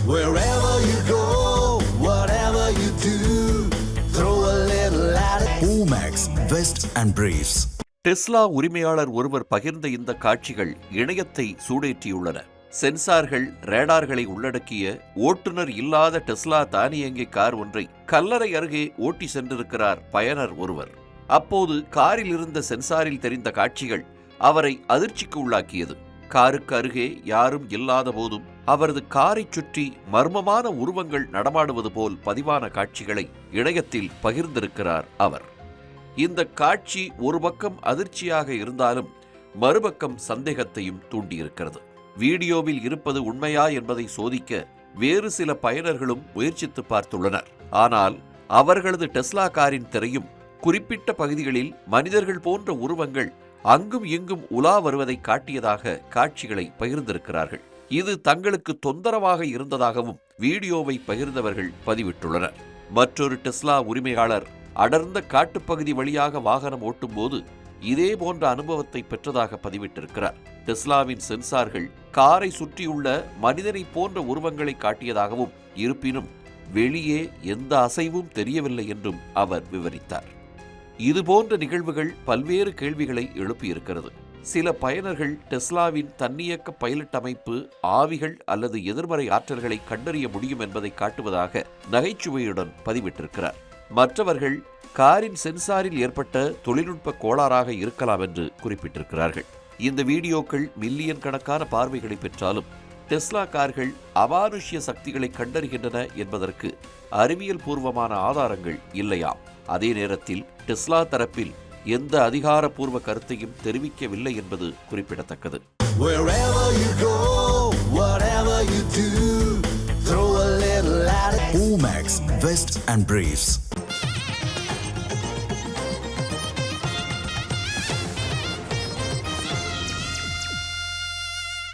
Wherever you go, whatever you do, throw a little at it. Omax, Vest and Briefs. Tesla உரிமையாளர் ஒருவர் பகிர்ந்த இந்த காட்சிகள் இணையத்தை சூடேற்றியுள்ளன. சென்சார்கள், ரேடார்களை உள்ளடக்கிய ஓட்டுநர் இல்லாத டெஸ்லா தானியங்கி கார் ஒன்றை கல்லறை அருகே ஓட்டி சென்றிருக்கிறார் பயனர் ஒருவர். அப்போது காரில் இருந்த சென்சாரில் தெரிந்த காட்சிகள் அவரை அதிர்ச்சிக்கு உள்ளாக்கியது. காருக்கு அருகே யாரும் இல்லாத போதும் அவரது காரை சுற்றி மர்மமான உருவங்கள் நடமாடுவது போல் பதிவான காட்சிகளை இணையத்தில் பகிர்ந்திருக்கிறார் அவர். இந்த காட்சி ஒரு பக்கம் அதிர்ச்சியாக இருந்தாலும் மறுபக்கம் சந்தேகத்தையும் தூண்டியிருக்கிறது. வீடியோவில் இருப்பது உண்மையா என்பதை சோதிக்க வேறு சில பயனர்களும் முயற்சித்து பார்த்துள்ளனர். ஆனால் அவர்களது டெஸ்லா காரின் திரையும் குறிப்பிட்ட பகுதிகளில் மனிதர்கள் போன்ற உருவங்கள் அங்கும் இங்கும் உலா வருவதை காட்டியதாக காட்சிகளை பகிர்ந்திருக்கிறார்கள். இது தங்களுக்கு தொந்தரவாக இருந்ததாகவும் வீடியோவை பகிர்ந்தவர்கள் பதிவிட்டுள்ளனர். மற்றொரு டெஸ்லா உரிமையாளர் அடர்ந்த காட்டுப்பகுதி வழியாக வாகனம் ஓட்டும்போது இதே போன்ற அனுபவத்தை பெற்றதாக பதிவிட்டிருக்கிறார். டெஸ்லாவின் சென்சார்கள் காரை சுற்றியுள்ள மனிதனை போன்ற உருவங்களை காட்டியதாகவும், இருப்பினும் வெளியே எந்த அசைவும் தெரியவில்லை என்றும் அவர் விவரித்தார். இதுபோன்ற நிகழ்வுகள் பல்வேறு கேள்விகளை எழுப்பியிருக்கிறது. சில பயனர்கள் டெஸ்லாவின் தன்னியக்க பைலட் அமைப்பு ஆவிகள் அல்லது எதிர்மறை ஆற்றல்களை கண்டறிய முடியும் என்பதை காட்டுவதாக நகைச்சுவையுடன் பதிவிட்டிருக்கிறார். மற்றவர்கள் காரின் சென்சாரில் ஏற்பட்ட தொழில்நுட்ப கோளாறாக இருக்கலாம் என்று குறிப்பிட்டிருக்கிறார்கள். இந்த வீடியோக்கள் மில்லியன் கணக்கான பார்வைகளை பெற்றாலும் டெஸ்லா கார்கள் அமானுஷ்ய சக்திகளை கண்டறிகின்றன என்பதற்கு அறிவியல் பூர்வமான ஆதாரங்கள் இல்லையாம். அதே நேரத்தில் டெஸ்லா தரப்பில் எந்த அதிகாரப்பூர்வ கருத்தையும் தெரிவிக்கவில்லை என்பது குறிப்பிடத்தக்கது. Omax, Vest and Briefs.